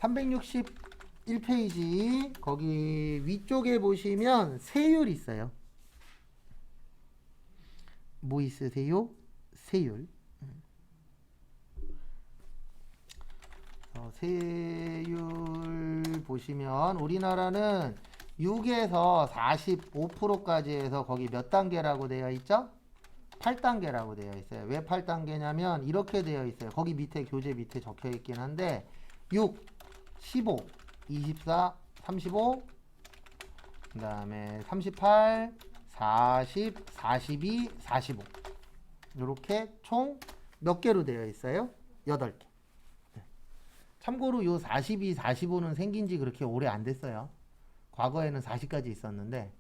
361페이지 거기 위쪽에 보시면 세율 있어요. 뭐 있으세요? 세율. 세율 보시면 우리나라는 6에서 45%까지 해서 거기 몇 단계라고 되어 있죠? 8단계라고 되어 있어요. 왜 8단계냐면 이렇게 되어 있어요. 거기 밑에 교재 밑에 적혀 있긴 한데 6, 15, 24, 35, 그 다음에 38, 40, 42, 45 이렇게 총 몇 개로 되어 있어요? 8개. 참고로 요 42, 45는 생긴 지 그렇게 오래 안 됐어요. 과거에는 40까지 있었는데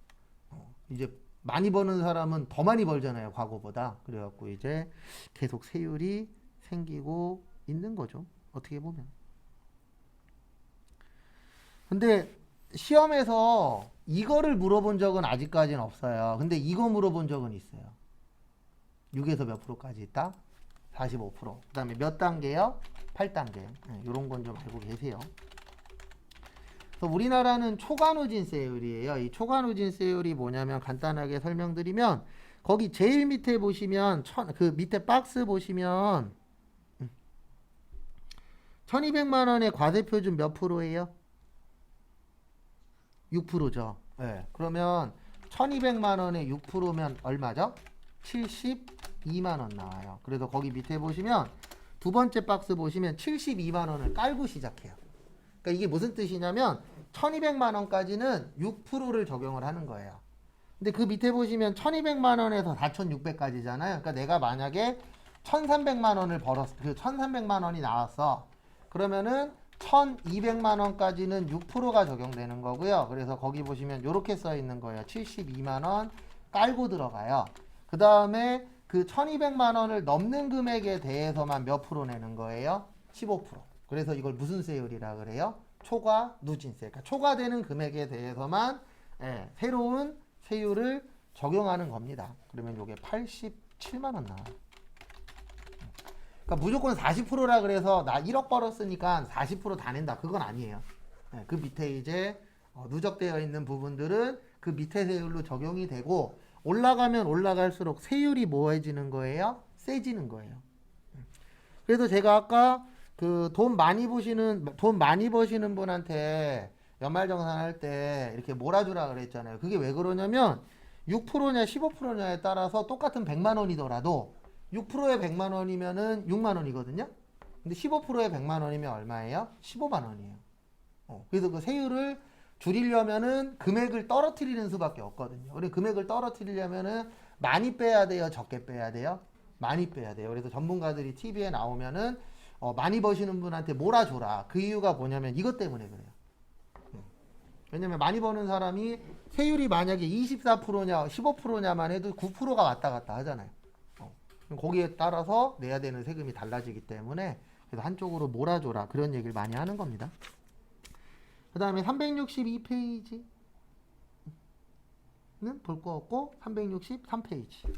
이제 많이 버는 사람은 더 많이 벌잖아요. 과거보다. 그래갖고 이제 계속 세율이 생기고 있는 거죠. 어떻게 보면. 근데 시험에서 이거를 물어본 적은 아직까지는 없어요. 근데 이거 물어본 적은 있어요. 6에서 몇 프로까지 있다? 45%. 그 다음에 몇 단계요? 8단계. 이런 건 좀 알고 계세요. 그래서 우리나라는 초과누진세율이에요. 이 초과누진세율이 뭐냐면 간단하게 설명드리면 거기 제일 밑에 보시면 그 밑에 박스 보시면 1200만 원의 과세표준 몇 프로예요? 6%죠. 네. 그러면 1200만 원에 6%면 얼마죠? 72만 원 나와요. 그래서 거기 밑에 보시면 두 번째 박스 보시면 72만 원을 깔고 시작해요. 그러니까 이게 무슨 뜻이냐면 1200만 원까지는 6%를 적용을 하는 거예요. 근데 그 밑에 보시면 1200만 원에서 4600까지잖아요. 그러니까 내가 만약에 1300만 원을 벌었어. 그 1300만 원이 나왔어. 그러면은 1200만 원까지는 6%가 적용되는 거고요. 그래서 거기 보시면 이렇게 써 있는 거예요. 72만 원 깔고 들어가요. 그 다음에 그 1200만 원을 넘는 금액에 대해서만 몇 프로 내는 거예요? 15%. 그래서 이걸 무슨 세율이라 그래요? 초과 누진세. 그러니까 초과되는 금액에 대해서만 새로운 세율을 적용하는 겁니다. 그러면 이게 87만 원 나와요. 그러니까 무조건 40%라 그래서 나 1억 벌었으니까 40% 다 낸다. 그건 아니에요. 그 밑에 이제 누적되어 있는 부분들은 그 밑에 세율로 적용이 되고 올라가면 올라갈수록 세율이 뭐해지는 거예요? 세지는 거예요. 그래서 제가 아까 그 돈 많이 버시는 분한테 연말정산할 때 이렇게 몰아주라 그랬잖아요. 그게 왜 그러냐면 6%냐 15%냐에 따라서 똑같은 100만 원이더라도 6%에 100만 원이면은 6만 원이거든요. 근데 15%에 100만 원이면 얼마예요? 15만 원이에요. 그래서 그 세율을 줄이려면은 금액을 떨어뜨리는 수밖에 없거든요. 우리 금액을 떨어뜨리려면은 많이 빼야 돼요, 적게 빼야 돼요? 많이 빼야 돼요. 그래서 전문가들이 TV에 나오면은 많이 버시는 분한테 몰아줘라. 그 이유가 뭐냐면 이것 때문에 그래요. 왜냐면 많이 버는 사람이 세율이 만약에 24%냐 15%냐만 해도 9%가 왔다 갔다 하잖아요. 거기에 따라서 내야 되는 세금이 달라지기 때문에 그래서 한쪽으로 몰아줘라. 그런 얘기를 많이 하는 겁니다. 그 다음에 362페이지는 볼 거 없고 363페이지.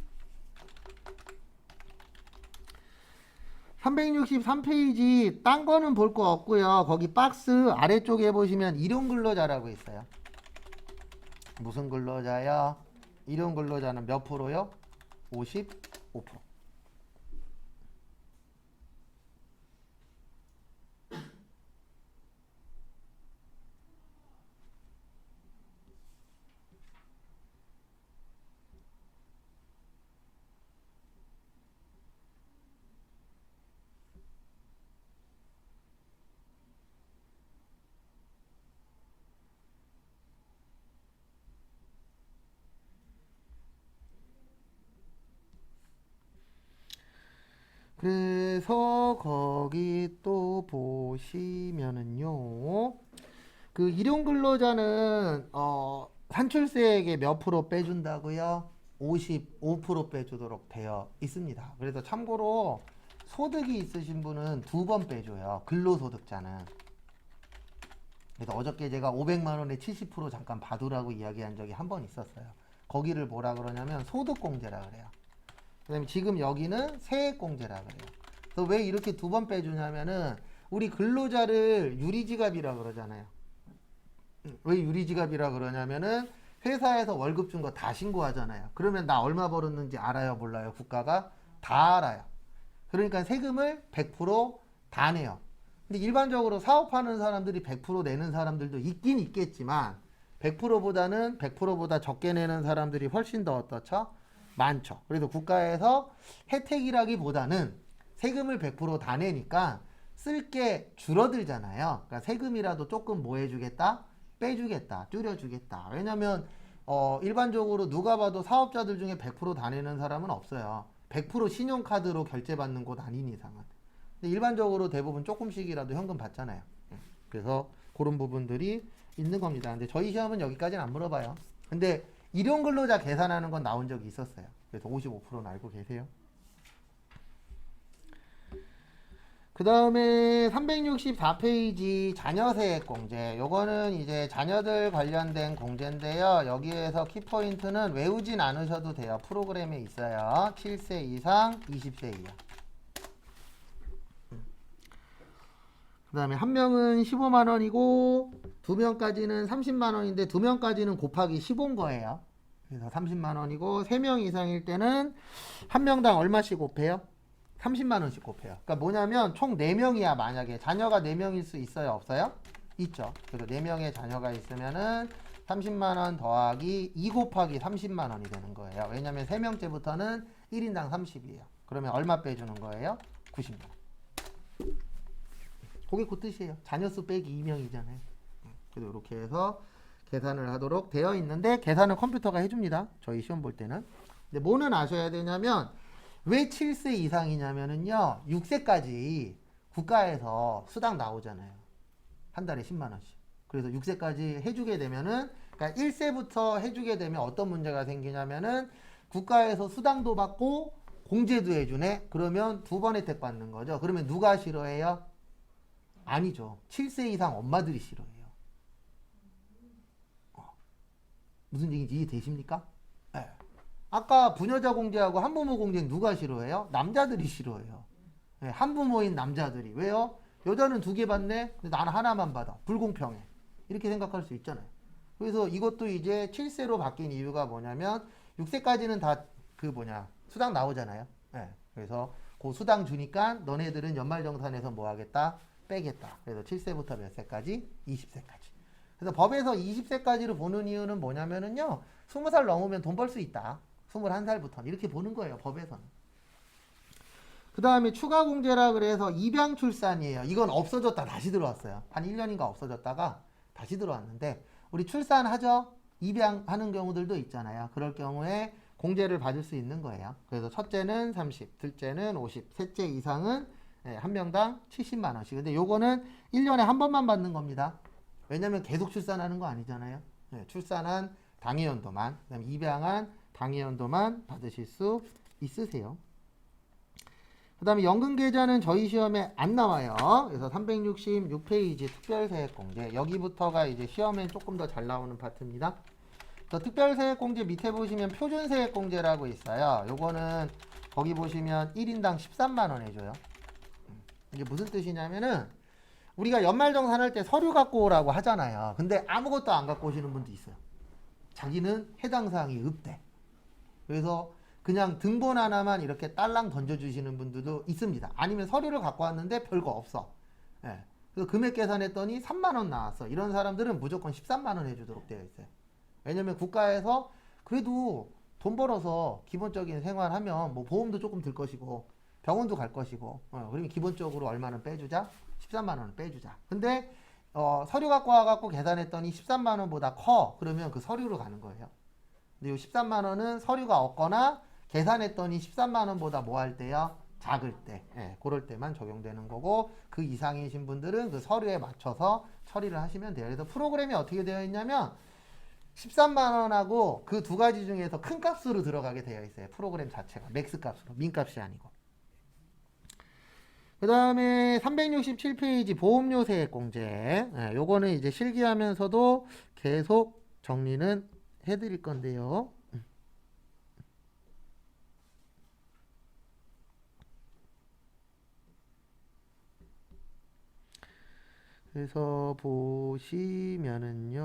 363페이지 딴 거는 볼 거 없고요. 거기 박스 아래쪽에 보시면 일용근로자라고 있어요. 무슨 근로자요? 일용근로자는 몇 프로요? 55%. 그래서 거기 또 보시면은요. 그 일용근로자는 산출세액의 몇 프로 빼준다고요? 55% 빼주도록 되어 있습니다. 그래서 참고로 소득이 있으신 분은 2번 빼줘요. 근로소득자는. 그래서 어저께 제가 500만 원에 70% 잠깐 봐두라고 이야기한 적이 한 번 있었어요. 거기를 뭐라 그러냐면 소득공제라 그래요. 그 다음에 지금 여기는 세액공제라 그래요. 그래서 왜 이렇게 2번 빼주냐면은 우리 근로자를 유리지갑이라 그러잖아요. 왜 유리지갑이라 그러냐면은 회사에서 월급 준 거 다 신고하잖아요. 그러면 나 얼마 벌었는지 알아요, 몰라요? 국가가 다 알아요. 그러니까 세금을 100%다 내요. 근데 일반적으로 사업하는 사람들이 100% 내는 사람들도 있긴 있겠지만 100%보다는 100%보다 적게 내는 사람들이 훨씬 더 어떻죠? 많죠. 그래서 국가에서 혜택이라기보다는 세금을 100%다 내니까 쓸 게 줄어들잖아요. 그러니까 세금이라도 조금 뭐 해주겠다? 빼주겠다, 줄여주겠다. 왜냐면 일반적으로 누가 봐도 사업자들 중에 100%다 내는 사람은 없어요. 100% 신용카드로 결제받는 곳 아닌 이상은. 근데 일반적으로 대부분 조금씩이라도 현금 받잖아요. 그래서 그런 부분들이 있는 겁니다. 근데 저희 시험은 여기까지는 안 물어봐요. 근데 일용 근로자 계산하는 건 나온 적이 있었어요. 그래서 55%는 알고 계세요. 그 다음에 364페이지 자녀세액공제. 요거는 이제 자녀들 관련된 공제인데요. 여기에서 키포인트는 외우진 않으셔도 돼요. 프로그램에 있어요. 7세 이상, 20세 이하. 그 다음에 한 명은 15만 원이고 두 명까지는 30만 원인데 두 명까지는 곱하기 15인 거예요. 그래서 30만 원이고 3명 이상일 때는 한 명당 얼마씩 곱해요? 30만 원씩 곱해요. 그러니까 뭐냐면 총 4명이야. 만약에 자녀가 4명일 수 있어요? 없어요? 있죠. 그래서 4명의 자녀가 있으면은 30만 원 더하기 2 곱하기 30만 원이 되는 거예요. 왜냐면 3명째부터는 1인당 30이에요. 그러면 얼마 빼주는 거예요? 90만 원. 그게 그 뜻이에요. 자녀 수 빼기 2명이잖아요. 그래서 이렇게 해서 계산을 하도록 되어 있는데 계산은 컴퓨터가 해줍니다. 저희 시험 볼 때는. 근데 뭐는 아셔야 되냐면 왜 7세 이상이냐면은요. 6세까지 국가에서 수당 나오잖아요. 한 달에 10만 원씩. 그래서 6세까지 해주게 되면은 그러니까 1세부터 해주게 되면 어떤 문제가 생기냐면은 국가에서 수당도 받고 공제도 해주네. 그러면 두 번 혜택 받는 거죠. 그러면 누가 싫어해요? 아니죠. 7세 이상 엄마들이 싫어해요. 무슨 얘기인지 이해되십니까? 네. 아까 부녀자 공제하고 한부모 공제 누가 싫어해요? 남자들이 싫어해요. 네, 한부모인 남자들이. 왜요? 여자는 2개 받네? 근데 나는 하나만 받아. 불공평해. 이렇게 생각할 수 있잖아요. 그래서 이것도 이제 7세로 바뀐 이유가 뭐냐면 6세까지는 다 수당 나오잖아요. 네, 그래서 그 수당 주니까 너네들은 연말정산에서 뭐 하겠다? 빼겠다. 그래서 7세부터 몇 세까지? 20세까지. 그래서 법에서 20세까지를 보는 이유는 뭐냐면은요. 20살 넘으면 돈 벌 수 있다. 21살부터 이렇게 보는 거예요. 법에서는. 그 다음에 추가 공제라 그래서 입양 출산이에요. 이건 없어졌다 다시 들어왔어요. 한 1년인가 없어졌다가 다시 들어왔는데 우리 출산하죠? 입양하는 경우들도 있잖아요. 그럴 경우에 공제를 받을 수 있는 거예요. 그래서 첫째는 30, 둘째는 50, 셋째 이상은 한 명당 70만 원씩. 근데 요거는 1년에 한 번만 받는 겁니다. 왜냐면 계속 출산하는 거 아니잖아요. 출산한 당해연도만, 그다음에 입양한 당해연도만 받으실 수 있으세요. 그 다음에 연금 계좌는 저희 시험에 안 나와요. 그래서 366페이지 특별세액공제. 여기부터가 이제 시험에 조금 더 잘 나오는 파트입니다. 특별세액공제 밑에 보시면 표준세액공제라고 있어요. 요거는 거기 보시면 1인당 13만 원 해줘요. 이게 무슨 뜻이냐면은 우리가 연말정산할 때 서류 갖고 오라고 하잖아요. 근데 아무것도 안 갖고 오시는 분도 있어요. 자기는 해당 사항이 없대. 그래서 그냥 등본 하나만 이렇게 딸랑 던져주시는 분들도 있습니다. 아니면 서류를 갖고 왔는데 별거 없어. 예. 그래서 금액 계산했더니 3만 원 나왔어. 이런 사람들은 무조건 13만 원 해주도록 되어 있어요. 왜냐면 국가에서 그래도 돈 벌어서 기본적인 생활하면 뭐 보험도 조금 들 것이고 병원도 갈 것이고 그러면 기본적으로 얼마는 빼주자? 13만 원을 빼주자. 근데 서류 갖고 와갖고 계산했더니 13만 원보다 커. 그러면 그 서류로 가는 거예요. 근데 이 13만 원은 서류가 없거나 계산했더니 13만 원보다 뭐 할 때요? 작을 때. 그럴 때만 적용되는 거고 그 이상이신 분들은 그 서류에 맞춰서 처리를 하시면 돼요. 그래서 프로그램이 어떻게 되어 있냐면 13만 원하고 그 두 가지 중에서 큰 값으로 들어가게 되어 있어요. 프로그램 자체가 맥스 값으로, 민 값이 아니고. 그 다음에 367페이지 보험료 세액공제. 요거는 이제 실기하면서도 계속 정리는 해드릴 건데요. 그래서 보시면은요.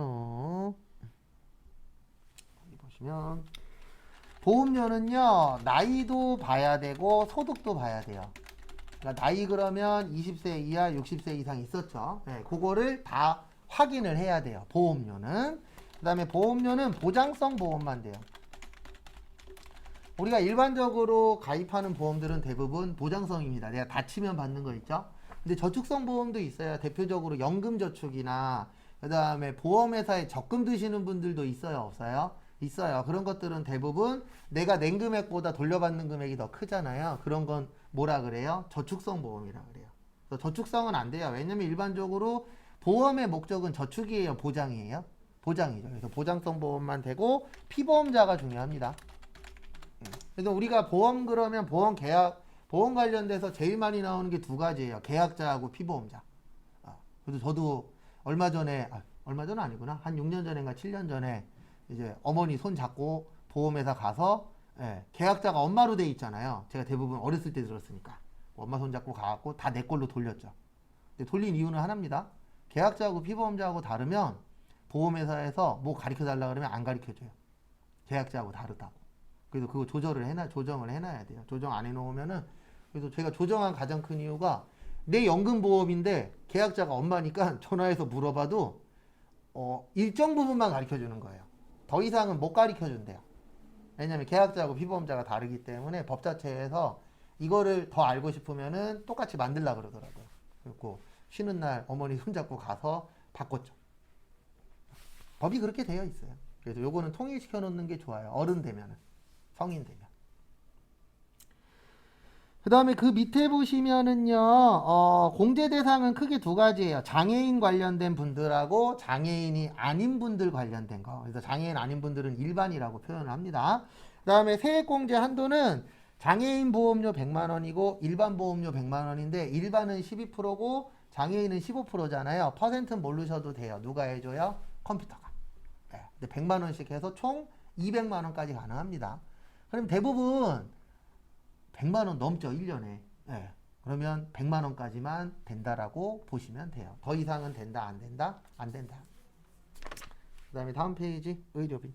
여기 보시면 보험료는요. 나이도 봐야 되고 소득도 봐야 돼요. 그러니까 나이 그러면 20세 이하 60세 이상 있었죠. 네, 그거를 다 확인을 해야 돼요. 보험료는. 그 다음에 보험료는 보장성 보험만 돼요. 우리가 일반적으로 가입하는 보험들은 대부분 보장성입니다. 내가 다치면 받는 거 있죠. 근데 저축성 보험도 있어요. 대표적으로 연금저축이나 그 다음에 보험회사에 적금 드시는 분들도 있어요. 없어요? 있어요. 그런 것들은 대부분 내가 낸 금액보다 돌려받는 금액이 더 크잖아요. 그런 건 뭐라 그래요? 저축성 보험이라 그래요. 그래서 저축성은 안 돼요. 왜냐면 일반적으로 보험의 목적은 저축이에요. 보장이에요. 보장이죠. 그래서 보장성 보험만 되고 피보험자가 중요합니다. 그래서 우리가 보험 그러면 보험 계약, 보험 관련돼서 제일 많이 나오는 게 두 가지예요. 계약자하고 피보험자. 그래서 저도 얼마 전에, 얼마 전은 아니구나. 한 6년 전인가 7년 전에 이제 어머니 손 잡고 보험회사 가서 계약자가 엄마로 돼 있잖아요. 제가 대부분 어렸을 때 들었으니까. 엄마 손 잡고 가갖고 다 내 걸로 돌렸죠. 근데 돌린 이유는 하나입니다. 계약자하고 피보험자하고 다르면 보험회사에서 뭐 가르쳐 달라 그러면 안 가르쳐 줘요. 계약자하고 다르다고. 그래서 그거 조정을 해놔야 돼요. 조정 안 해놓으면은, 그래서 제가 조정한 가장 큰 이유가 내 연금보험인데 계약자가 엄마니까 전화해서 물어봐도 일정 부분만 가르쳐 주는 거예요. 더 이상은 못 가르쳐 준대요. 왜냐면 계약자하고 피보험자가 다르기 때문에 법 자체에서 이거를 더 알고 싶으면은 똑같이 만들라 그러더라고요. 그리고 쉬는 날 어머니 손잡고 가서 바꿨죠. 법이 그렇게 되어 있어요. 그래서 요거는 통일시켜 놓는 게 좋아요. 어른 되면은. 성인 되면. 그 다음에 그 밑에 보시면은요, 공제 대상은 크게 두 가지예요. 장애인 관련된 분들하고 장애인이 아닌 분들 관련된 거. 그래서 장애인 아닌 분들은 일반이라고 표현을 합니다. 그 다음에 세액공제 한도는 장애인 보험료 100만 원이고 일반 보험료 100만 원인데 일반은 12%고 장애인은 15%잖아요. 퍼센트는 모르셔도 돼요. 누가 해줘요? 컴퓨터가. 네. 근데 100만 원씩 해서 총 200만 원까지 가능합니다. 그럼 대부분 100만 원 넘죠, 1년에. 예. 그러면 100만 원까지만 된다라고 보시면 돼요. 더 이상은 된다, 안 된다? 안 된다. 그 다음에 다음 페이지, 의료비.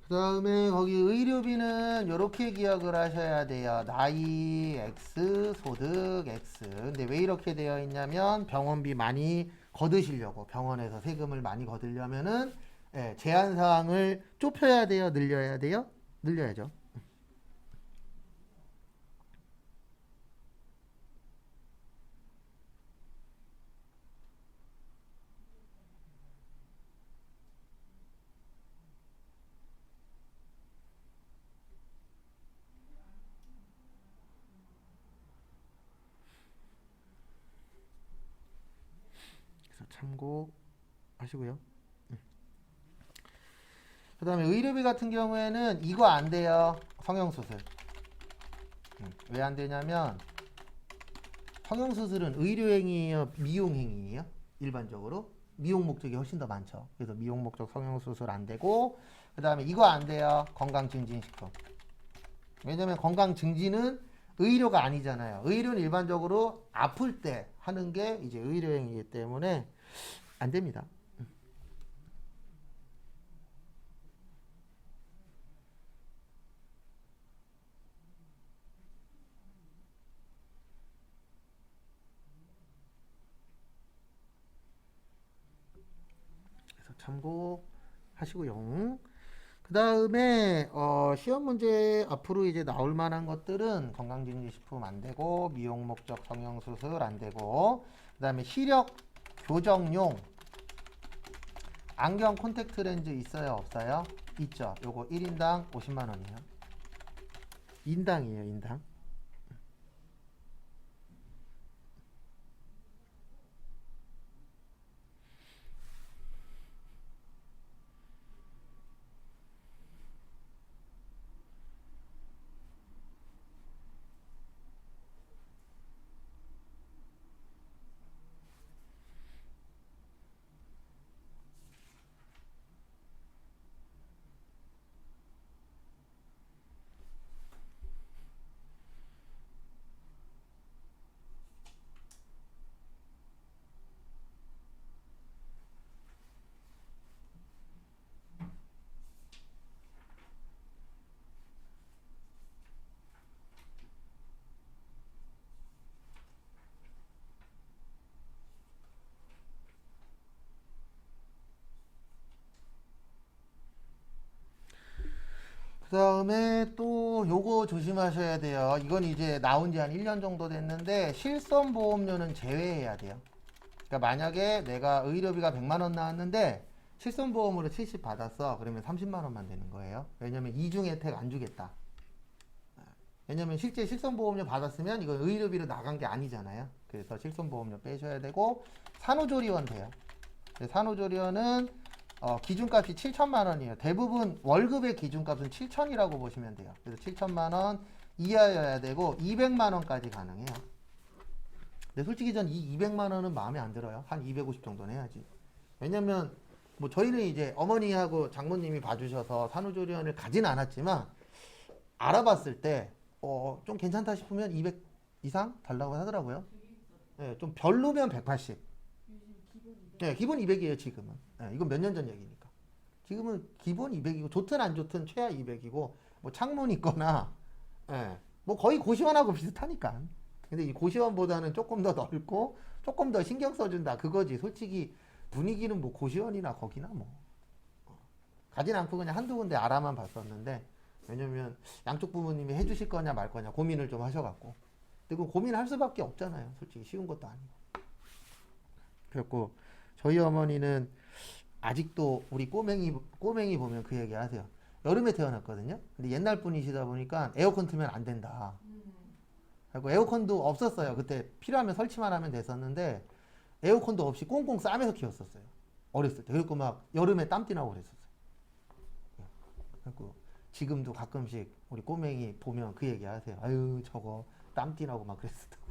그 다음에 거기 의료비는 이렇게 기억을 하셔야 돼요. 나이 X, 소득 X. 근데 왜 이렇게 되어 있냐면 병원비 많이 거두시려고 병원에서 세금을 많이 거두려면은 제한 사항을 좁혀야 돼요. 늘려야 돼요. 늘려야죠. 그래서 참고하시고요. 그 다음에 의료비 같은 경우에는 이거 안 돼요. 성형수술. 왜 안 되냐면 성형수술은 의료행위예요, 미용행위예요? 일반적으로 미용 목적이 훨씬 더 많죠. 그래서 미용 목적 성형수술 안 되고, 그 다음에 이거 안 돼요. 건강증진식품. 왜냐면 건강증진은 의료가 아니잖아요. 의료는 일반적으로 아플 때 하는 게 이제 의료행위이기 때문에 안 됩니다. 그래서 참고하시고요. 그 다음에 시험 문제 앞으로 이제 나올 만한 것들은 건강증진식품 안 되고 미용 목적 성형수술 안 되고, 그 다음에 시력 교정용 안경 콘택트 렌즈 있어요 없어요? 있죠. 요거 1인당 50만 원이에요. 인당이에요, 인당. 다음에 또 요거 조심하셔야 돼요. 이건 이제 나온 지 한 1년 정도 됐는데 실손보험료는 제외해야 돼요. 그러니까 만약에 내가 의료비가 100만 원 나왔는데 실손보험으로 70 받았어. 그러면 30만 원만 되는 거예요. 왜냐면 이중 혜택 안 주겠다. 왜냐면 실제 실손보험료 받았으면 이건 의료비로 나간 게 아니잖아요. 그래서 실손보험료 빼셔야 되고 산후조리원 돼요. 산후조리원은 기준값이 7천만 원이에요. 대부분 월급의 기준값은 7천이라고 보시면 돼요. 그래서 7천만 원 이하여야 되고 200만 원까지 가능해요. 근데 솔직히 전 이 200만 원은 마음에 안 들어요. 한 250 정도는 해야지. 왜냐면 뭐 저희는 이제 어머니하고 장모님이 봐주셔서 산후조리원을 가진 않았지만 알아봤을 때 좀 괜찮다 싶으면 200 이상 달라고 하더라고요. 네, 좀 별로면 180. 네, 기본 200이에요 지금은. 네, 이건 몇 년 전 얘기니까. 지금은 기본 200이고 좋든 안 좋든 최하 200이고 뭐 창문 있거나 뭐 거의 고시원하고 비슷하니까. 근데 이 고시원보다는 조금 더 넓고 조금 더 신경 써준다 그거지. 솔직히 분위기는 뭐 고시원이나 거기나 뭐 가진 않고 그냥 한두 군데 알아만 봤었는데 왜냐면 양쪽 부모님이 해주실 거냐 말 거냐 고민을 좀 하셔갖고 근데 그 고민할 수밖에 없잖아요. 솔직히 쉬운 것도 아니고. 그래갖고 저희 어머니는 아직도 우리 꼬맹이 보면 그 얘기 하세요. 여름에 태어났거든요. 근데 옛날 분이시다 보니까 에어컨 틀면 안 된다. 그리고 에어컨도 없었어요. 그때 필요하면 설치만 하면 됐었는데 에어컨도 없이 꽁꽁 싸매서 키웠었어요. 어렸을 때. 그리고 막 여름에 땀띠 나고 그랬었어요. 그리고 지금도 가끔씩 우리 꼬맹이 보면 그 얘기 하세요. 아유 저거 땀띠 나고 막 그랬었다고.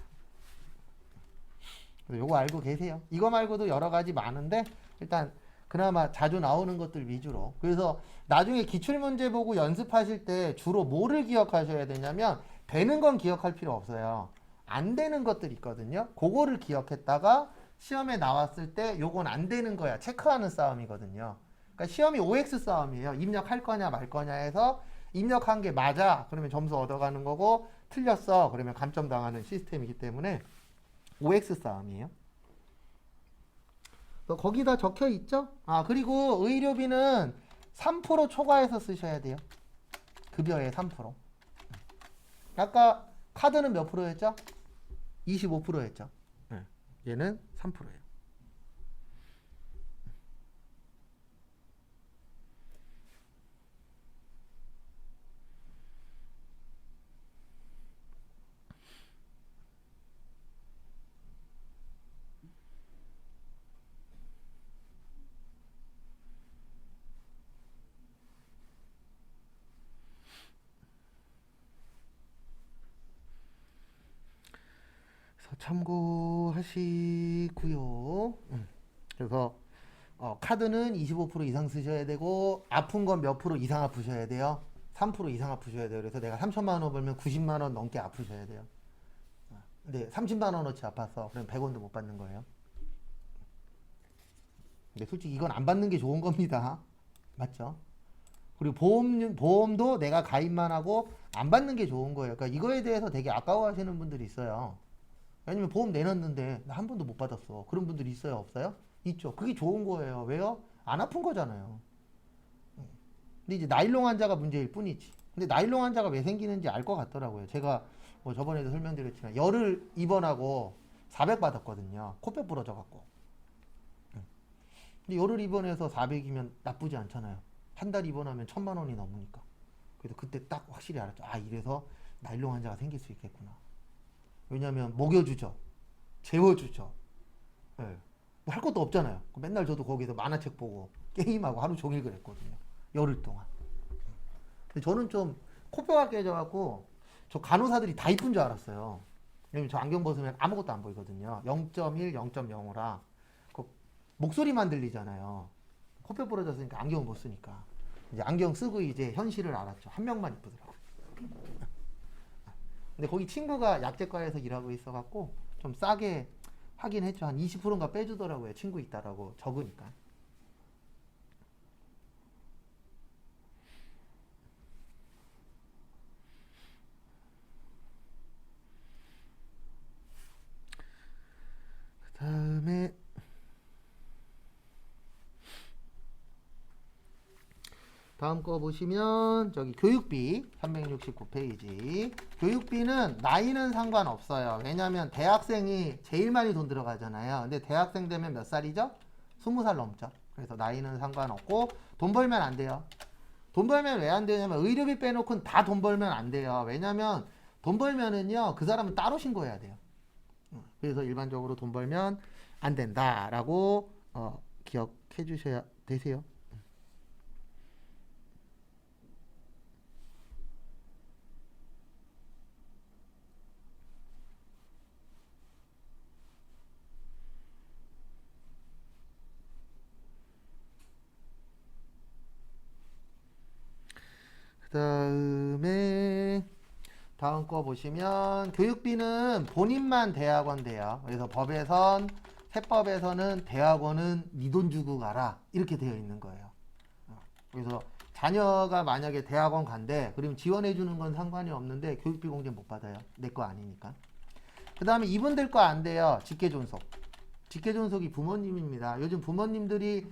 그래서 요거 알고 계세요. 이거 말고도 여러 가지 많은데 일단 그나마 자주 나오는 것들 위주로. 그래서 나중에 기출문제 보고 연습하실 때 주로 뭐를 기억하셔야 되냐면 되는 건 기억할 필요 없어요. 안 되는 것들 있거든요. 그거를 기억했다가 시험에 나왔을 때 요건 안 되는 거야. 체크하는 싸움이거든요. 그러니까 시험이 OX 싸움이에요. 입력할 거냐 말 거냐 해서 입력한 게 맞아. 그러면 점수 얻어가는 거고 틀렸어. 그러면 감점 당하는 시스템이기 때문에 OX 싸움이에요. 거기다 적혀 있죠? 그리고 의료비는 3% 초과해서 쓰셔야 돼요. 급여의 3%. 아까 카드는 몇 프로였죠? 25%였죠. 얘는 3%예요. 참고하시고요. 그래서 카드는 25% 이상 쓰셔야 되고 아픈 건 몇 프로 이상 아프셔야 돼요. 3% 이상 아프셔야 돼요. 그래서 내가 3천만 원 벌면 90만 원 넘게 아프셔야 돼요. 근데 30만 원어치 아파서 그럼 100원도 못 받는 거예요. 근데 솔직히 이건 안 받는 게 좋은 겁니다. 맞죠? 그리고 보험도 내가 가입만 하고 안 받는 게 좋은 거예요. 그러니까 이거에 대해서 되게 아까워하시는 분들이 있어요. 왜냐면 보험 내놨는데 나 한 번도 못 받았어. 그런 분들이 있어요? 없어요? 있죠. 그게 좋은 거예요. 왜요? 안 아픈 거잖아요. 근데 이제 나일론 환자가 문제일 뿐이지. 근데 나일론 환자가 왜 생기는지 알 것 같더라고요. 제가 뭐 저번에도 설명드렸지만 열을 입원하고 400 받았거든요. 코뼈 부러져 갖고. 근데 열을 입원해서 400이면 나쁘지 않잖아요. 한 달 입원하면 1,000만 원이 넘으니까. 그래서 그때 딱 확실히 알았죠. 이래서 나일론 환자가 생길 수 있겠구나. 왜냐면 먹여주죠. 재워주죠. 네. 뭐 할 것도 없잖아요. 맨날 저도 거기서 만화책 보고 게임하고 하루 종일 그랬거든요. 열흘 동안. 근데 저는 좀 코뼈가 깨져갖고 저 간호사들이 다 이쁜 줄 알았어요. 왜냐면 저 안경 벗으면 아무것도 안 보이거든요. 0.1, 0.05라 그 목소리만 들리잖아요. 코뼈 부러졌으니까 안경을 못 쓰니까. 이제 안경 쓰고 이제 현실을 알았죠. 한 명만 이쁘더라고요. 근데 거기 친구가 약제과에서 일하고 있어갖고 좀 싸게 하긴 했죠. 한 20%인가 빼주더라고요. 친구 있다라고 적으니까. 그 다음에 다음 거 보시면 저기 교육비 369페이지. 교육비는 나이는 상관없어요. 왜냐하면 대학생이 제일 많이 돈 들어가잖아요. 근데 대학생 되면 몇 살이죠? 20살 넘죠. 그래서 나이는 상관없고 돈 벌면 안 돼요. 돈 벌면 왜 안 되냐면 의료비 빼놓고는 다 돈 벌면 안 돼요. 왜냐면 돈 벌면은요 그 사람은 따로 신고해야 돼요. 그래서 일반적으로 돈 벌면 안 된다라고 기억해 주셔야 되세요. 그 다음에 다음 거 보시면 교육비는 본인만 대학원 돼요. 그래서 법에선 세법에서는 대학원은 네 돈 주고 가라 이렇게 되어 있는 거예요. 그래서 자녀가 만약에 대학원 간대 그러면 지원해 주는 건 상관이 없는데 교육비 공제 못 받아요. 내 거 아니니까. 그 다음에 이분들 거 안 돼요. 직계존속. 직계존속이 부모님입니다. 요즘 부모님들이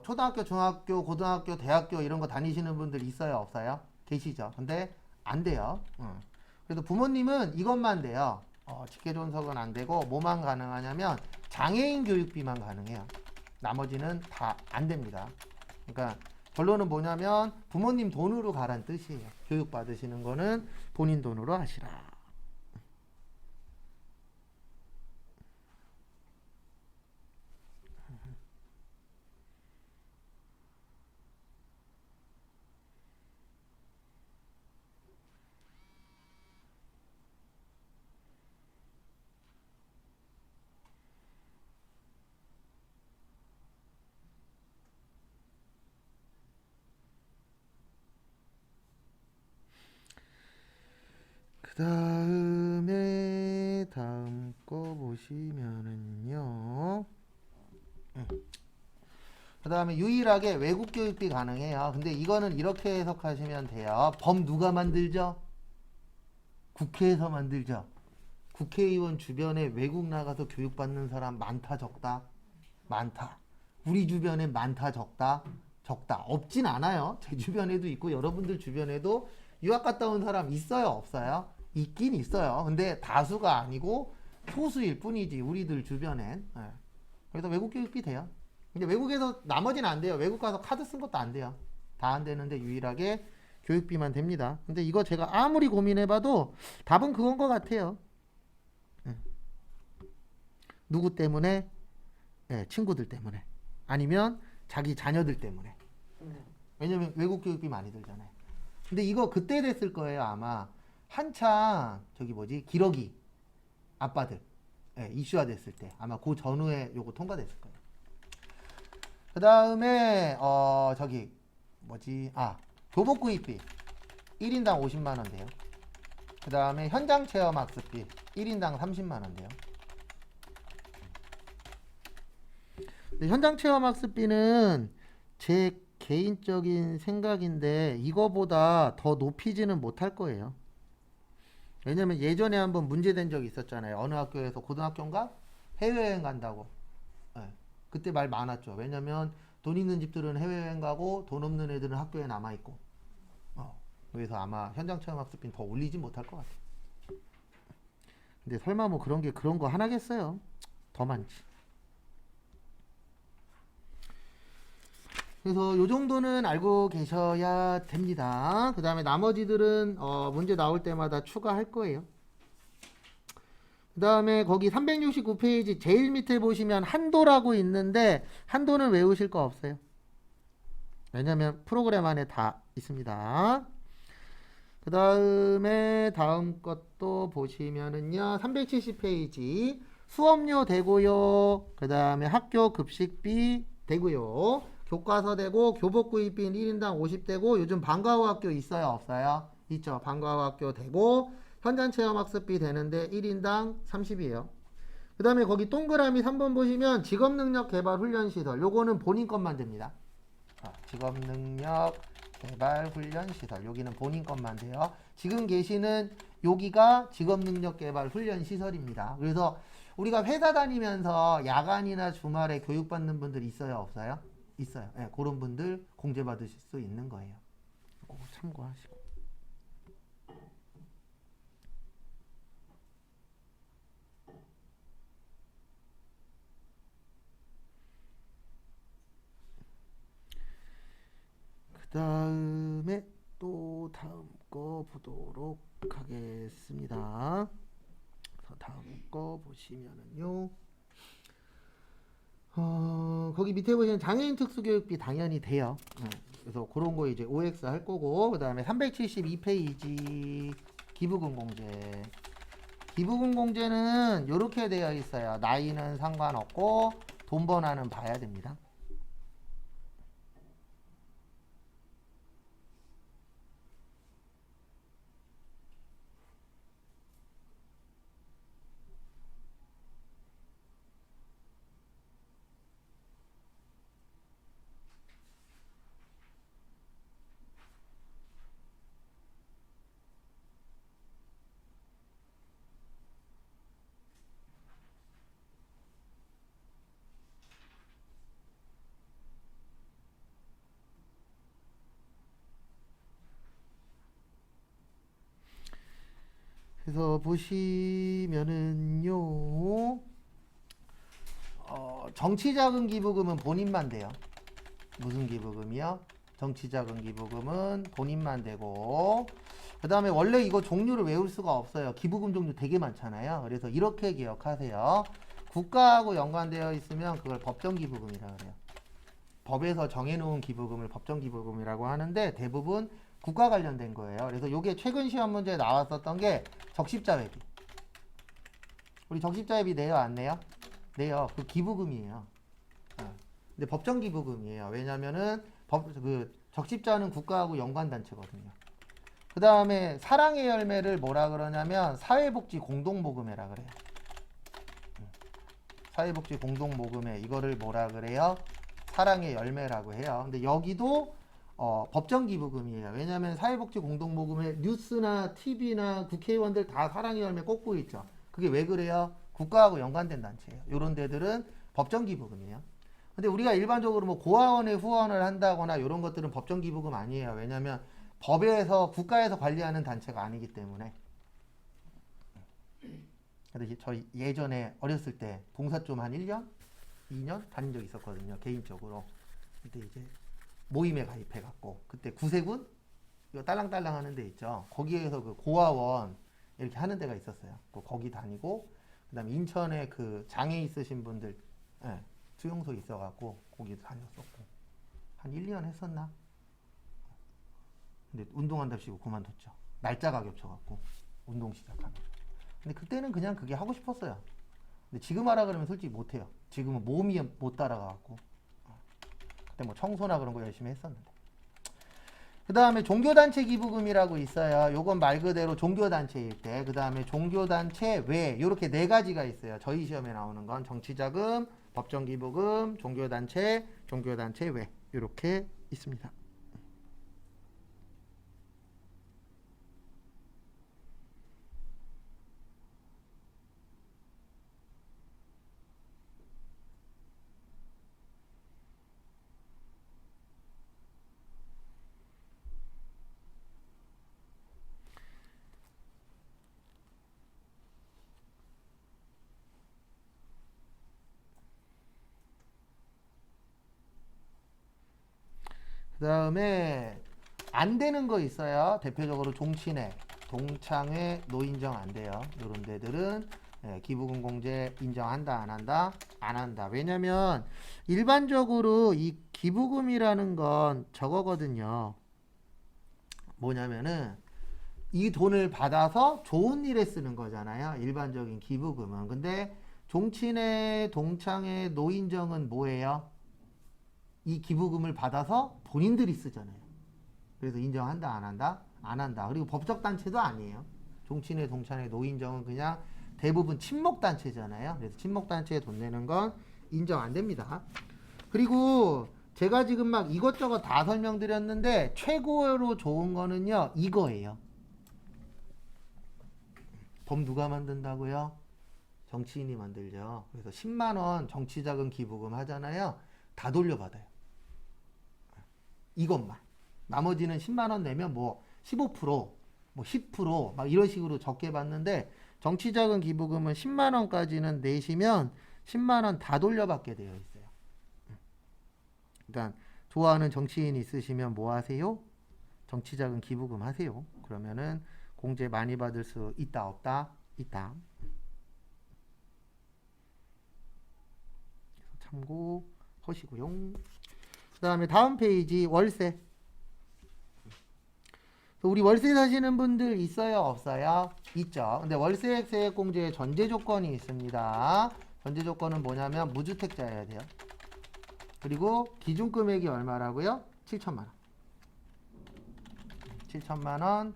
초등학교, 중학교, 고등학교, 대학교 이런 거 다니시는 분들 있어요? 없어요? 계시죠? 근데 안 돼요. 그래서 부모님은 이것만 돼요. 직계존속은 안 되고 뭐만 가능하냐면 장애인 교육비만 가능해요. 나머지는 다 안 됩니다. 그러니까 결론은 뭐냐면 부모님 돈으로 가란 뜻이에요. 교육 받으시는 거는 본인 돈으로 하시라. 다음 거 보시면은요. 그 다음에 유일하게 외국 교육비 가능해요. 근데 이거는 이렇게 해석하시면 돼요. 법 누가 만들죠? 국회에서 만들죠. 국회의원 주변에 외국 나가서 교육받는 사람 많다 적다? 많다. 우리 주변에 많다 적다? 적다. 없진 않아요. 제 주변에도 있고 여러분들 주변에도 유학 갔다 온 사람 있어요? 없어요? 있긴 있어요. 근데 다수가 아니고 소수일 뿐이지 우리들 주변엔. 그래서 외국 교육비 돼요. 근데 외국에서 나머지는 안 돼요. 외국 가서 카드 쓴 것도 안 돼요. 다 안 되는데 유일하게 교육비만 됩니다. 근데 이거 제가 아무리 고민해봐도 답은 그건 것 같아요. 누구 때문에? 친구들 때문에. 아니면 자기 자녀들 때문에. 왜냐면 외국 교육비 많이 들잖아요. 근데 이거 그때 됐을 거예요 아마. 한창 기러기 아빠들 이슈화 됐을 때 아마 그 전후에 요거 통과됐을 거예요. 그 다음에 교복구입비 1인당 50만원 돼요. 그 다음에 현장 체험 학습비 1인당 30만원 돼요. 현장 체험 학습비는 제 개인적인 생각인데 이거보다 더 높이지는 못할 거예요. 왜냐면 예전에 한번 문제된 적이 있었잖아요. 어느 학교에서 고등학교인가 해외여행 간다고. 그때 말 많았죠. 왜냐면 돈 있는 집들은 해외여행 가고 돈 없는 애들은 학교에 남아있고. 그래서 아마 현장 체험 학습비는 더 올리지 못할 것 같아요. 근데 설마 뭐 그런 거 하나겠어요? 더 많지. 그래서 요 정도는 알고 계셔야 됩니다. 그 다음에 나머지들은 문제 나올 때마다 추가할 거예요. 그 다음에 거기 369페이지 제일 밑에 보시면 한도라고 있는데 한도는 외우실 거 없어요. 왜냐면 프로그램 안에 다 있습니다. 그 다음에 다음 것도 보시면은요 370페이지 수업료 되고요. 그 다음에 학교 급식비 되고요. 교과서 되고 교복구입비는 1인당 50 되고 요즘 방과후 학교 있어요 없어요? 있죠. 방과후 학교 되고 현장체험학습비 되는데 1인당 30이에요. 그 다음에 거기 동그라미 3번 보시면 직업능력개발훈련시설 요거는 본인 것만 됩니다. 직업능력개발훈련시설 여기는 본인 것만 돼요. 지금 계시는 여기가 직업능력개발훈련시설입니다. 그래서 우리가 회사 다니면서 야간이나 주말에 교육받는 분들 있어요 없어요? 있어요. 예, 그런 분들 공제 받으실 수 있는 거예요. 그거 참고하시고. 그 다음에 또 다음 거 보도록 하겠습니다. 그래서 다음 거 보시면은요. 거기 밑에 보시면 장애인 특수교육비 당연히 돼요. 그래서 그런 거 이제 OX 할 거고, 그 다음에 372페이지 기부금 공제. 기부금 공제는 이렇게 되어 있어요. 나이는 상관없고 돈 번화는 봐야 됩니다. 그래서 보시면은요, 정치자금 기부금은 본인만 돼요. 무슨 기부금이요? 정치자금 기부금은 본인만 되고, 그 다음에 원래 이거 종류를 외울 수가 없어요. 기부금 종류 되게 많잖아요. 그래서 이렇게 기억하세요. 국가하고 연관되어 있으면 그걸 법정기부금이라고 그래요. 법에서 정해놓은 기부금을 법정기부금이라고 하는데 대부분 국가 관련된 거예요. 그래서 이게 최근 시험 문제에 나왔었던 게 적십자회비. 우리 적십자회비 내요, 안 내요? 내요. 그 기부금이에요. 근데 법정기부금이에요. 왜냐면은 그 적십자는 국가하고 연관단체거든요. 그 다음에 사랑의 열매를 뭐라 그러냐면 사회복지 공동모금회라 그래요. 사회복지 공동모금회 이거를 뭐라 그래요? 사랑의 열매라고 해요. 근데 여기도 법정기부금이에요. 왜냐하면 사회복지 공동모금회 뉴스나 TV나 국회의원들 다 사랑의 열매 꽂고 있죠. 그게 왜 그래요? 국가하고 연관된 단체예요. 이런 데들은 법정기부금이에요. 근데 우리가 일반적으로 뭐 고아원에 후원을 한다거나 이런 것들은 법정기부금 아니에요. 왜냐하면 법에서 국가에서 관리하는 단체가 아니기 때문에. 그래서 저 예전에 어렸을 때 봉사 좀 한 1년? 2년 다닌 적 있었거든요. 개인적으로. 그때 이제 모임에 가입해갖고 그때 구세군 이거 딸랑딸랑 하는 데 있죠. 거기에서 그 고아원 이렇게 하는 데가 있었어요. 거기 다니고 그다음에 인천에 그 장애 있으신 분들 수용소 있어갖고 거기 다녔었고 한 1년 했었나? 근데 운동한답시고 그만뒀죠. 날짜가 겹쳐갖고 운동 시작하면. 근데 그때는 그냥 그게 하고 싶었어요. 근데 지금 하라 그러면 솔직히 못해요. 지금은 몸이 못 따라가갖고. 그때 뭐 청소나 그런 거 열심히 했었는데. 그 다음에 종교단체 기부금이라고 있어요. 요건 말 그대로 종교단체일 때. 그 다음에 종교단체 외 요렇게 네 가지가 있어요. 저희 시험에 나오는 건 정치자금, 법정기부금, 종교단체, 종교단체 외 요렇게 있습니다. 그 다음에 안 되는 거 있어요. 대표적으로 종친회, 동창회, 노인정 안 돼요. 이런 데들은 기부금 공제 인정한다, 안 한다? 안 한다. 왜냐면 일반적으로 이 기부금이라는 건 저거거든요. 뭐냐면은 이 돈을 받아서 좋은 일에 쓰는 거잖아요. 일반적인 기부금은. 근데 종친회, 동창회, 노인정은 뭐예요? 이 기부금을 받아서 본인들이 쓰잖아요. 그래서 인정한다, 안 한다? 안 한다. 그리고 법적 단체도 아니에요. 종친회, 동창회, 노인정은 그냥 대부분 친목 단체잖아요. 그래서 친목 단체에 돈 내는 건 인정 안 됩니다. 그리고 제가 지금 막 이것저것 다 설명드렸는데 최고로 좋은 거는요, 이거예요. 법 누가 만든다고요? 정치인이 만들죠. 그래서 10만 원 정치자금 기부금 하잖아요. 다 돌려받아요. 이것만. 나머지는 10만 원 내면 뭐 15%, 뭐 10%막 이런 식으로 적게 받는데 정치자금 기부금은 10만 원까지는 내시면 10만 원 다 돌려받게 되어 있어요. 그러니까 좋아하는 정치인 있으시면 뭐 하세요? 정치자금 기부금 하세요. 그러면은 공제 많이 받을 수 있다 없다? 있다. 참고하시고요. 그 다음에 다음 페이지 월세. 우리 월세 사시는 분들 있어요 없어요? 있죠. 근데 월세액 세액공제에 전제 조건이 있습니다. 전제 조건은 뭐냐면 무주택자여야 돼요. 그리고 기준 금액이 얼마라고요? 7천만 원. 7천만 원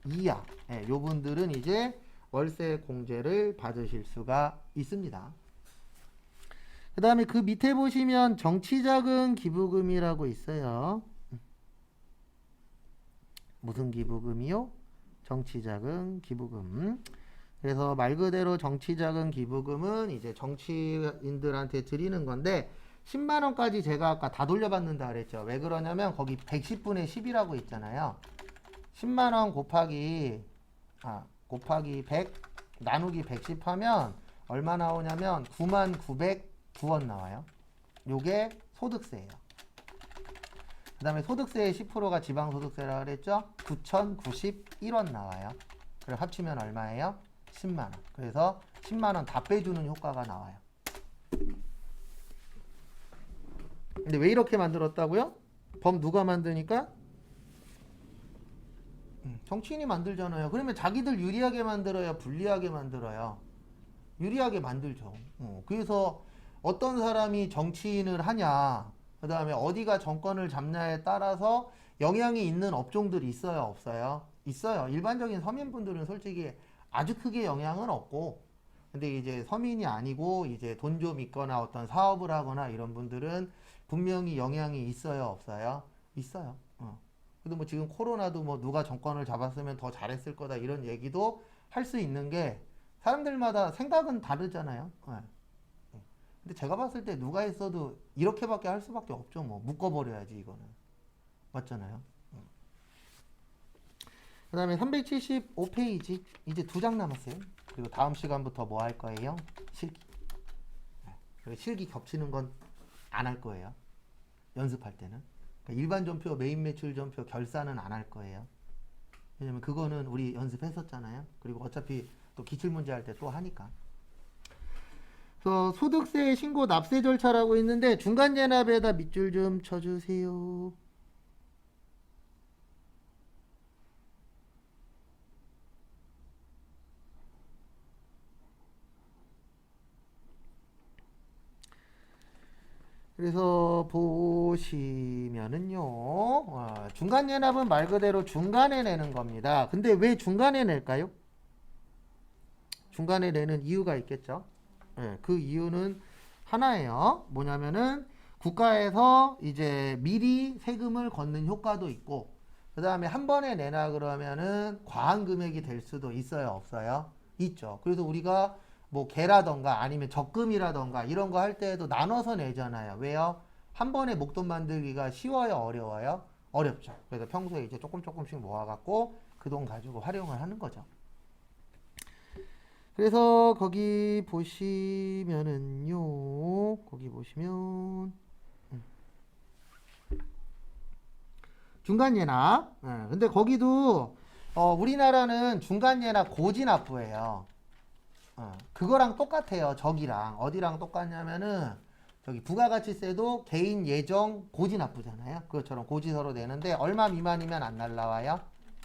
이하. 네, 요 분들은 이제 월세 공제를 받으실 수가 있습니다. 그 다음에 그 밑에 보시면 정치자금 기부금이라고 있어요. 무슨 기부금이요? 정치자금 기부금. 그래서 말 그대로 정치자금 기부금은 이제 정치인들한테 드리는 건데 10만 원까지 제가 아까 다 돌려받는다 그랬죠. 왜 그러냐면 거기 110분의 10이라고 있잖아요. 10만 원 곱하기 100 나누기 110 하면 얼마 나오냐면 99,909원 나와요. 요게 소득세예요. 그 다음에 소득세의 10%가 지방소득세라고 그랬죠? 9,091원 나와요. 그래서 합치면 얼마예요? 10만원. 그래서 10만원 다 빼주는 효과가 나와요. 근데 왜 이렇게 만들었다고요? 법 누가 만드니까? 정치인이 만들잖아요. 그러면 자기들 유리하게 만들어요? 불리하게 만들어요? 유리하게 만들죠. 그래서 어떤 사람이 정치인을 하냐, 그 다음에 어디가 정권을 잡냐에 따라서 영향이 있는 업종들이 있어요 없어요? 있어요. 일반적인 서민분들은 솔직히 아주 크게 영향은 없고, 근데 이제 서민이 아니고 이제 돈 좀 있거나 어떤 사업을 하거나 이런 분들은 분명히 영향이 있어요 없어요? 있어요. 근데 뭐 지금 코로나도 뭐 누가 정권을 잡았으면 더 잘했을 거다 이런 얘기도 할 수 있는 게 사람들마다 생각은 다르잖아요. 근데 제가 봤을 때 누가 했어도 이렇게밖에 할 수밖에 없죠. 뭐 묶어버려야지 이거는. 맞잖아요. 그 다음에 375페이지 이제 2장 남았어요. 그리고 다음 시간부터 뭐 할 거예요? 실기. 그리고 실기 겹치는 건 안 할 거예요. 연습할 때는. 그러니까 일반 전표, 메인 매출 전표, 결산은 안 할 거예요. 왜냐면 그거는 우리 연습했었잖아요. 그리고 어차피 또 기출문제 할 때 또 하니까. 그래서 소득세 신고 납세 절차라고 있는데 중간 예납에다 밑줄 좀 쳐주세요. 그래서 보시면은요, 중간 예납은 말 그대로 중간에 내는 겁니다. 근데 왜 중간에 낼까요? 중간에 내는 이유가 있겠죠. 네, 그 이유는 하나예요. 뭐냐면은 국가에서 이제 미리 세금을 걷는 효과도 있고, 그 다음에 한 번에 내나 그러면은 과한 금액이 될 수도 있어요 없어요? 있죠. 그래서 우리가 뭐 개라던가 아니면 적금이라던가 이런 거 할 때에도 나눠서 내잖아요. 왜요? 한 번에 목돈 만들기가 쉬워요 어려워요? 어렵죠. 그래서 평소에 이제 조금씩 모아갖고 그 돈 가지고 활용을 하는 거죠. 그래서 거기 보시면은요, 거기 보시면 중간 예납. 근데 거기도 우리나라는 중간 예납 고지납부예요. 그거랑 똑같아요. 저기랑 어디랑 똑같냐면은 저기 부가가치세도 개인 예정 고지납부잖아요. 그것처럼 고지서로 내는데 얼마 미만이면 안 날라와요?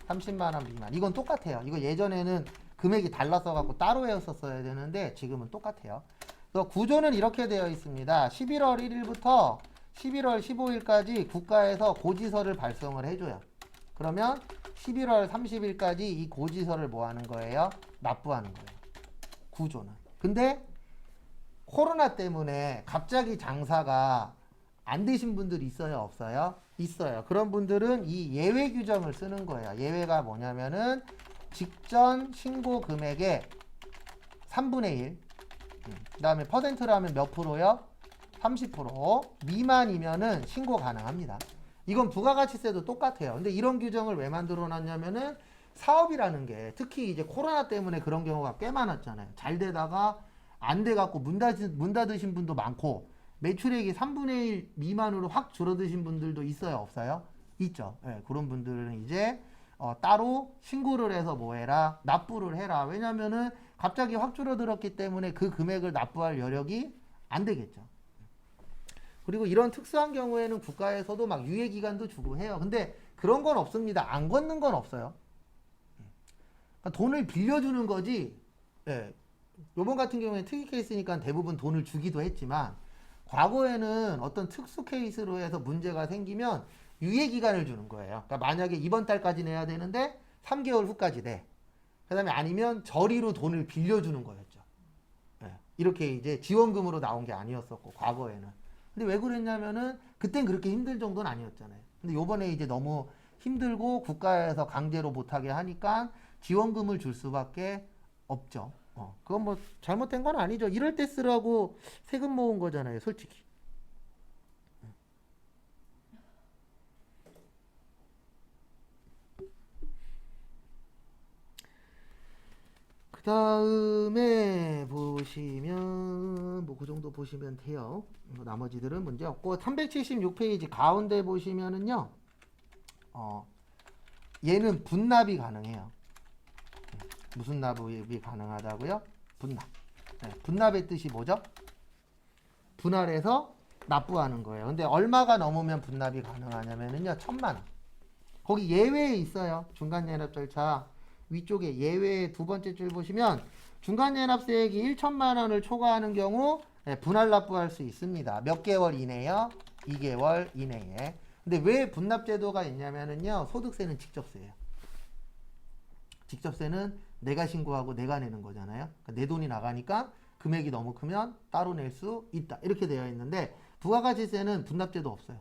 30만 원 미만. 이건 똑같아요. 이거 예전에는 금액이 달라서 갖고 따로 외웠었어야 되는데 지금은 똑같아요. 그래서 구조는 이렇게 되어 있습니다. 11월 1일부터 11월 15일까지 국가에서 고지서를 발송을 해줘요. 그러면 11월 30일까지 이 고지서를 뭐 하는 거예요? 납부하는 거예요. 구조는. 근데 코로나 때문에 갑자기 장사가 안 되신 분들이 있어요 없어요? 있어요. 그런 분들은 이 예외 규정을 쓰는 거예요. 예외가 뭐냐면은 직전 신고 금액의 3분의 1, 그 다음에 퍼센트로 하면 몇 프로요? 30% 미만이면은 신고 가능합니다. 이건 부가가치세도 똑같아요. 근데 이런 규정을 왜 만들어 놨냐면은 사업이라는 게 특히 이제 코로나 때문에 그런 경우가 꽤 많았잖아요. 잘 되다가 안 돼갖고 문 닫으신 분도 많고 매출액이 3분의 1 미만으로 확 줄어드신 분들도 있어요, 없어요? 있죠. 예, 그런 분들은 이제 따로 신고를 해서 뭐 해라? 납부를 해라. 왜냐면은 갑자기 확 줄어들었기 때문에 그 금액을 납부할 여력이 안 되겠죠. 그리고 이런 특수한 경우에는 국가에서도 막 유예기간도 주고 해요. 근데 그런 건 없습니다. 안 걷는 건 없어요. 그러니까 돈을 빌려주는 거지. 예, 요번 같은 경우에는 특이 케이스니까 대부분 돈을 주기도 했지만 과거에는 어떤 특수 케이스로 해서 문제가 생기면 유예기간을 주는 거예요. 그러니까 만약에 이번 달까지 내야 되는데 3개월 후까지 내. 그 다음에 아니면 저리로 돈을 빌려주는 거였죠. 예, 이렇게 이제 지원금으로 나온 게 아니었었고 과거에는. 근데 왜 그랬냐면은 그땐 그렇게 힘들 정도는 아니었잖아요. 근데 요번에 이제 너무 힘들고 국가에서 강제로 못하게 하니까 지원금을 줄 수밖에 없죠. 그건 뭐 잘못된 건 아니죠. 이럴 때 쓰라고 세금 모은 거잖아요, 솔직히. 그 다음에 보시면 뭐 그 정도 보시면 돼요. 나머지들은 문제 없고 376페이지 가운데 보시면은요. 얘는 분납이 가능해요. 무슨 납입이 가능하다고요? 분납. 네, 분납의 뜻이 뭐죠? 분할해서 납부하는 거예요. 근데 얼마가 넘으면 분납이 가능하냐면요. 1,000만 원. 거기 예외에 있어요. 중간연합 절차 위쪽에 예외 두 번째 줄 보시면 중간연합세액이 1,000만 원을 초과하는 경우 분할 납부할 수 있습니다. 몇 개월 이내요? 2개월 이내에. 근데 왜 분납제도가 있냐면요. 소득세는 직접세예요. 직접세는 내가 신고하고 내가 내는 거잖아요. 그러니까 내 돈이 나가니까 금액이 너무 크면 따로 낼 수 있다. 이렇게 되어 있는데 부가가치세는 분납제도 없어요.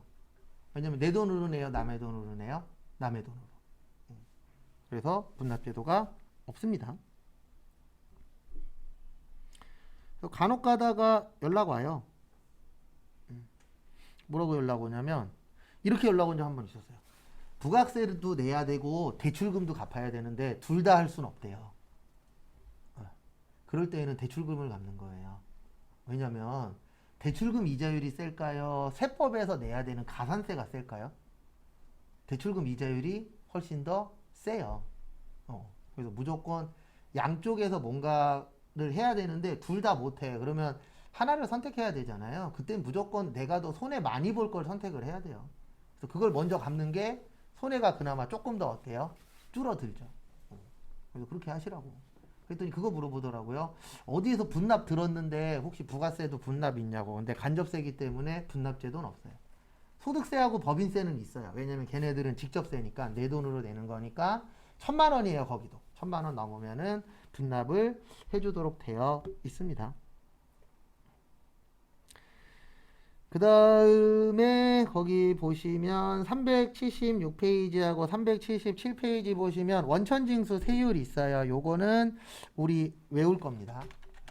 왜냐면 내 돈으로 내요? 남의 돈으로 내요? 남의 돈으로. 그래서 분납제도가 없습니다. 간혹 가다가 연락 와요. 뭐라고 연락 오냐면 이렇게 연락 온 적 한 번 있었어요. 부가세도 내야 되고 대출금도 갚아야 되는데 둘 다 할 수는 없대요. 그럴 때에는 대출금을 갚는 거예요. 왜냐면 대출금 이자율이 셀까요? 세법에서 내야 되는 가산세가 셀까요? 대출금 이자율이 훨씬 더 세요. 그래서 무조건 양쪽에서 뭔가를 해야 되는데 둘 다 못해. 그러면 하나를 선택해야 되잖아요. 그땐 무조건 내가 더 손해 많이 볼 걸 선택을 해야 돼요. 그래서 그걸 먼저 갚는 게 손해가 그나마 조금 더 어때요? 줄어들죠. 그래서 그렇게 하시라고. 그랬더니 그거 물어보더라고요. 어디에서 분납 들었는데 혹시 부가세도 분납 있냐고. 근데 간접세이기 때문에 분납제도는 없어요. 소득세하고 법인세는 있어요. 왜냐면 걔네들은 직접세니까 내 돈으로 내는 거니까 1,000만 원이에요. 거기도 1,000만 원 넘으면은 분납을 해주도록 되어 있습니다. 그 다음에 거기 보시면 376페이지하고 377페이지 보시면 원천징수 세율이 있어요. 요거는 우리 외울 겁니다.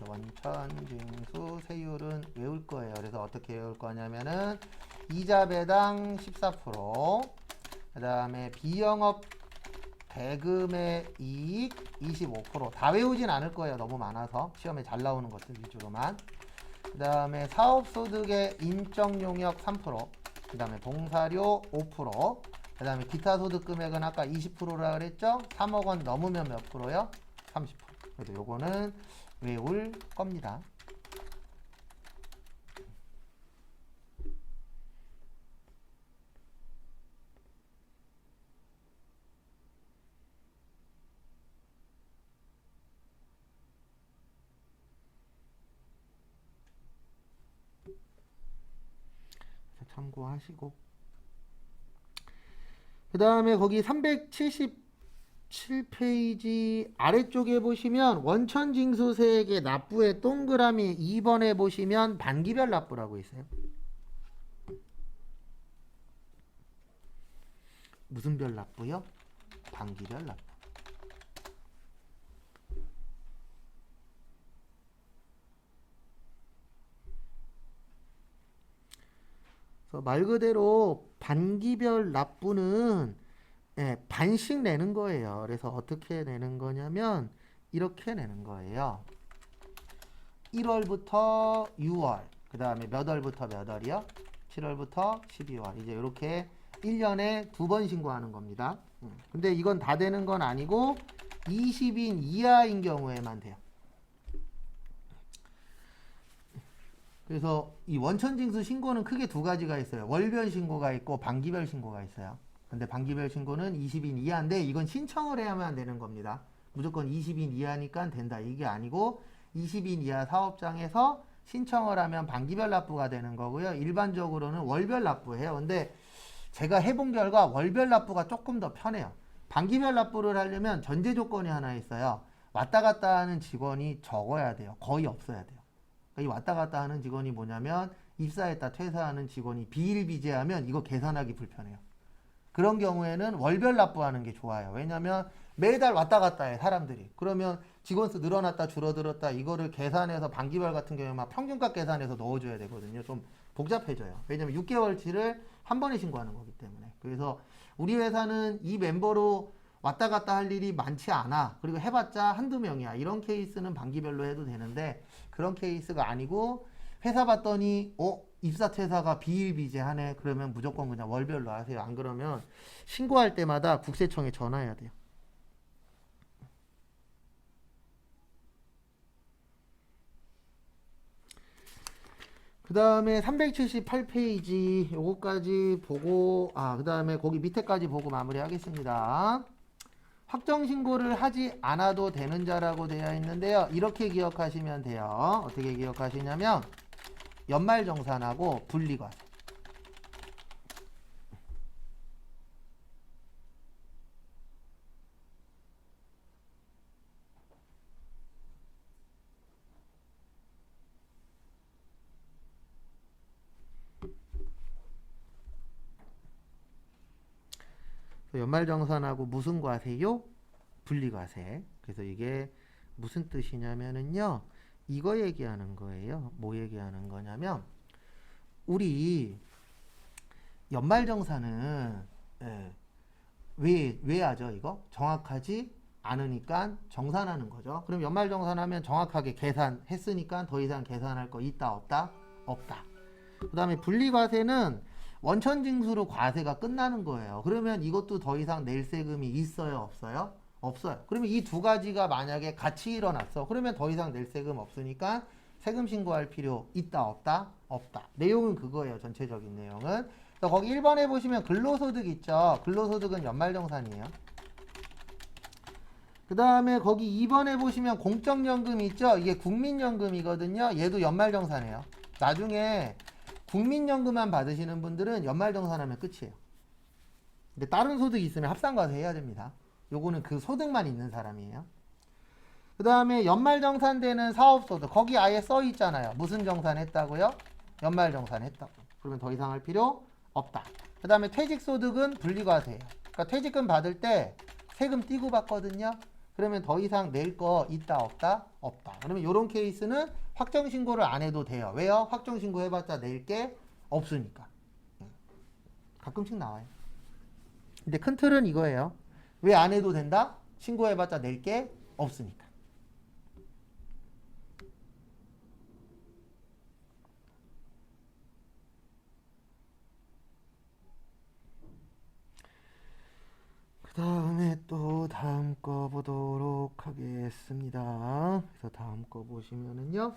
원천징수 세율은 외울 거예요. 그래서 어떻게 외울 거냐면은 이자 배당 14%, 그 다음에 비영업 대금의 이익 25%. 다 외우진 않을 거예요. 너무 많아서 시험에 잘 나오는 것들 위주로만. 그 다음에 사업소득의 인적용역 3%, 그 다음에 봉사료 5%, 그 다음에 기타 소득 금액은 아까 20%라 그랬죠? 3억 원 넘으면 몇 프로요? 30%. 그래서 요거는 외울 겁니다. 참고하시고 그 다음에 거기 377페이지 아래쪽에 보시면 원천징수세액의 납부의 동그라미 2번에 보시면 반기별 납부라고 있어요. 무슨 별 납부요? 반기별 납부. 그래서 말 그대로 반기별 납부는 반씩 내는 거예요. 그래서 어떻게 내는 거냐면 이렇게 내는 거예요. 1월부터 6월, 그 다음에 몇 월부터 몇 월이요? 7월부터 12월. 이제 이렇게 1년에 2번 신고하는 겁니다. 근데 이건 다 되는 건 아니고 20인 이하인 경우에만 돼요. 그래서 이 원천징수 신고는 크게 두 가지가 있어요. 월별 신고가 있고 반기별 신고가 있어요. 근데 반기별 신고는 20인 이하인데 이건 신청을 해야만 되는 겁니다. 무조건 20인 이하니까 된다. 이게 아니고 20인 이하 사업장에서 신청을 하면 반기별 납부가 되는 거고요. 일반적으로는 월별 납부해요. 근데 제가 해본 결과 월별 납부가 조금 더 편해요. 반기별 납부를 하려면 전제 조건이 하나 있어요. 왔다 갔다 하는 직원이 적어야 돼요. 거의 없어야 돼요. 이 왔다 갔다 하는 직원이 뭐냐면 입사했다 퇴사하는 직원이 비일비재하면 이거 계산하기 불편해요. 그런 경우에는 월별 납부하는 게 좋아요. 왜냐하면 매달 왔다 갔다 해 사람들이. 그러면 직원 수 늘어났다 줄어들었다 이거를 계산해서 반기별 같은 경우에 평균값 계산해서 넣어줘야 되거든요. 좀 복잡해져요. 왜냐하면 6개월치를 한 번에 신고하는 거기 때문에. 그래서 우리 회사는 이 멤버로 왔다 갔다 할 일이 많지 않아. 그리고 해봤자 한두 명이야. 이런 케이스는 반기별로 해도 되는데 그런 케이스가 아니고 회사 봤더니 입사 퇴사가 비일비재하네. 그러면 무조건 그냥 월별로 하세요. 안 그러면 신고할 때마다 국세청에 전화해야 돼요. 그 다음에 378페이지 요거까지 보고 그 다음에 거기 밑에까지 보고 마무리 하겠습니다. 확정신고를 하지 않아도 되는 자라고 되어 있는데요. 이렇게 기억하시면 돼요. 어떻게 기억하시냐면 연말정산하고 분리과세. 연말정산하고 무슨 과세요? 분리과세. 그래서 이게 무슨 뜻이냐면은요. 이거 얘기하는 거예요. 뭐 얘기하는 거냐면 우리 연말정산은 왜 하죠 이거? 정확하지 않으니까 정산하는 거죠. 그럼 연말정산하면 정확하게 계산했으니까 더 이상 계산할 거 있다 없다? 없다. 그 다음에 분리과세는 원천징수로 과세가 끝나는 거예요. 그러면 이것도 더 이상 낼 세금이 있어요 없어요? 없어요. 그러면 이 두 가지가 만약에 같이 일어났어. 그러면 더 이상 낼 세금 없으니까 세금 신고할 필요 있다 없다? 없다. 내용은 그거예요. 전체적인 내용은. 거기 1번에 보시면 근로소득 있죠. 근로소득은 연말정산이에요. 그 다음에 거기 2번에 보시면 공적연금 있죠. 이게 국민연금이거든요. 얘도 연말정산이에요. 나중에 국민연금만 받으시는 분들은 연말정산하면 끝이에요. 근데 다른 소득이 있으면 합산과세 해야 됩니다. 요거는 그 소득만 있는 사람이에요. 그 다음에 연말정산되는 사업소득 거기 아예 써 있잖아요. 무슨 정산했다고요? 연말정산했다고. 그러면 더 이상 할 필요 없다. 그 다음에 퇴직소득은 분리과세예요. 그러니까 퇴직금 받을 때 세금 띄고 받거든요. 그러면 더 이상 낼 거 있다 없다? 없다. 그러면 이런 케이스는 확정신고를 안 해도 돼요. 왜요? 확정신고 해봤자 낼 게 없으니까. 가끔씩 나와요. 근데 큰 틀은 이거예요. 왜 안 해도 된다? 신고해봤자 낼 게 없으니까. 그 다음에 또 다음 거 보도록 하겠습니다. 그래서 다음 거 보시면은요.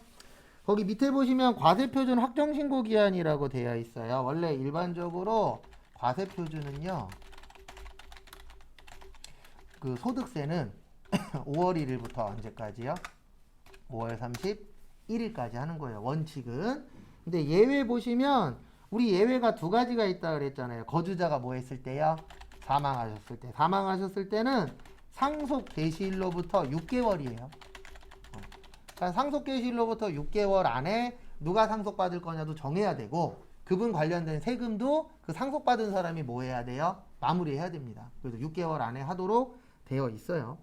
거기 밑에 보시면 과세표준 확정신고 기한이라고 되어 있어요. 원래 일반적으로 과세표준은요. 그 소득세는 5월 1일부터 언제까지요? 5월 31일까지 하는 거예요. 원칙은. 근데 예외 보시면 우리 예외가 두 가지가 있다 그랬잖아요. 거주자가 뭐 했을 때요? 사망하셨을 때. 사망하셨을 때는 상속 개시일로부터 6개월이에요. 그러니까 상속 개시일로부터 6개월 안에 누가 상속받을 거냐도 정해야 되고 그분 관련된 세금도 그 상속받은 사람이 뭐 해야 돼요? 마무리해야 됩니다. 그래서 6개월 안에 하도록 되어 있어요.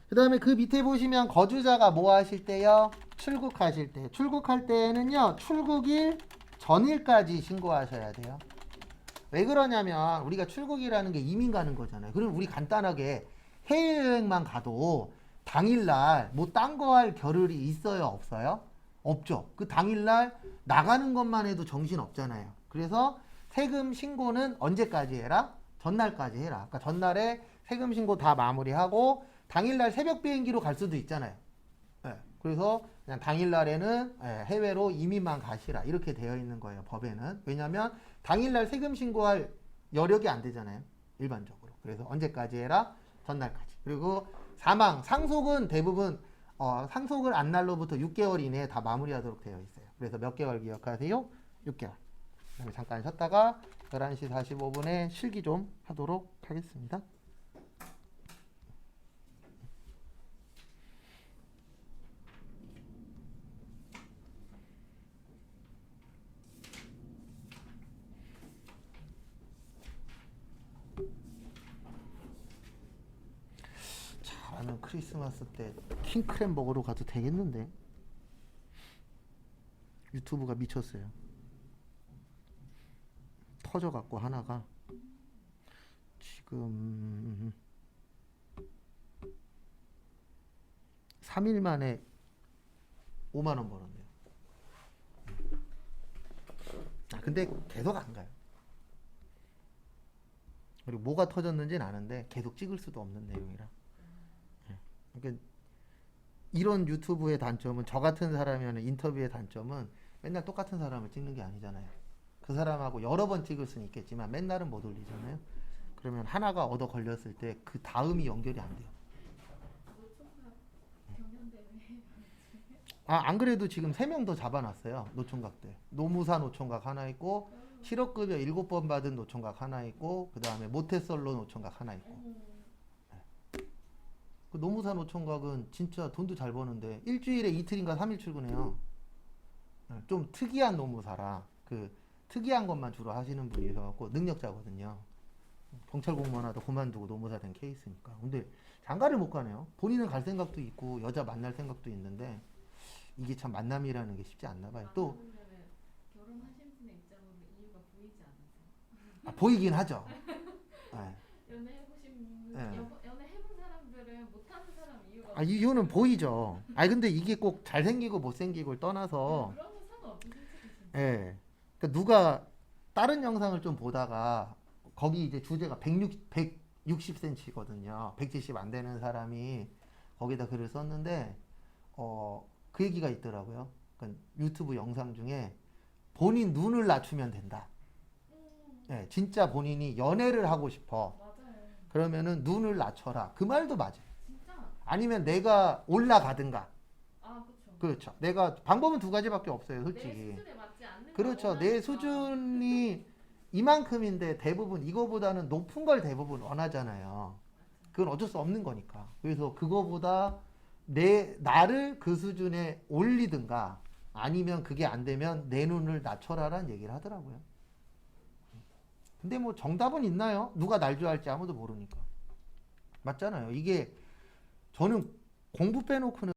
그 다음에 그 밑에 보시면 거주자가 뭐 하실 때요? 출국하실 때. 출국할 때는요. 출국일, 전일까지 신고하셔야 돼요. 왜 그러냐면 우리가 출국이라는 게 이민 가는 거잖아요. 그럼 우리 간단하게 해외여행만 가도 당일날 뭐 딴 거 할 겨를이 있어요, 없어요? 없죠. 그 당일날 나가는 것만 해도 정신 없잖아요. 그래서 세금 신고는 언제까지 해라? 전날까지 해라. 그러니까 전날에 세금 신고 다 마무리하고 당일날 새벽 비행기로 갈 수도 있잖아요. 예, 그래서 그냥 당일날에는 해외로 이민만 가시라 이렇게 되어 있는 거예요, 법에는. 왜냐하면 당일날 세금 신고할 여력이 안 되잖아요, 일반적으로. 그래서 언제까지 해라? 전날까지. 그리고 사망, 상속은 대부분 상속을 안 날로부터 6개월 이내에 다 마무리하도록 되어 있어요. 그래서 몇 개월 기억하세요? 6개월. 잠깐 쉬었다가 11시 45분에 실기 좀 하도록 하겠습니다. 잘하면 크리스마스 때 킹크랩 먹으러 가도 되겠는데. 유튜브가 미쳤어요. 터져갖고 하나가 지금 3일 만에 5만 원 벌었네요. 근데 계속 안 가요. 그리고 뭐가 터졌는지는 아는데 계속 찍을 수도 없는 내용이라. 그러니까 이런 유튜브의 단점은, 저 같은 사람이라는 인터뷰의 단점은 맨날 똑같은 사람을 찍는 게 아니잖아요. 그 사람하고 여러 번 찍을 수는 있겠지만 맨날은 못 올리잖아요. 그러면 하나가 얻어 걸렸을 때 그 다음이 연결이 안 돼요. 안 그래도 지금 3명 더 잡아놨어요. 노총각 때. 노무사 노총각 하나 있고, 실업급여 7번 받은 노총각 하나 있고, 그 다음에 모태솔로 노총각 하나 있고. 그 노무사 노총각은 진짜 돈도 잘 버는데 일주일에 이틀인가 3일 출근해요. 좀 특이한 노무사라 그 특이한 것만 주로 하시는 분이셔갖고 능력자거든요. 경찰 공무원 하다 그만두고 노무사 된 케이스니까. 근데 장가를 못 가네요. 본인은 갈 생각도 있고 여자 만날 생각도 있는데 이게 참 만남이라는 게 쉽지 않나 봐요. 또 결혼하신 분의 입장으로 이유가 보이지 않으세요? 보이긴 하죠. 네. 연애해보신 네. 연애해본 사람들은 못하는 사람 이유가 이유는 보이죠. 근데 이게 꼭 잘생기고 못생기고를 떠나서 그런 거 상관없으신 분이신데. 예. 그러니까 누가 다른 영상을 좀 보다가 거기 이제 주제가 160cm거든요. 170 안 되는 사람이 거기다 글을 썼는데 그 얘기가 있더라고요. 그러니까 유튜브 영상 중에 본인 눈을 낮추면 된다. 예, 진짜 본인이 연애를 하고 싶어. 맞아요. 그러면은 눈을 낮춰라. 그 말도 맞아요. 진짜. 아니면 내가 올라가든가. 그렇죠. 그렇죠. 내가 방법은 두 가지밖에 없어요, 내 솔직히. 수준에 맞지 않는 그렇죠. 걸 내 원하니까. 수준이 이만큼인데 대부분 이거보다는 높은 걸 대부분 원하잖아요. 그건 어쩔 수 없는 거니까. 그래서 그거보다 나를 그 수준에 올리든가 아니면 그게 안 되면 내 눈을 낮춰라라는 얘기를 하더라고요. 근데 뭐 정답은 있나요? 누가 날 좋아할지 아무도 모르니까. 맞잖아요. 이게 저는 공부 빼놓고는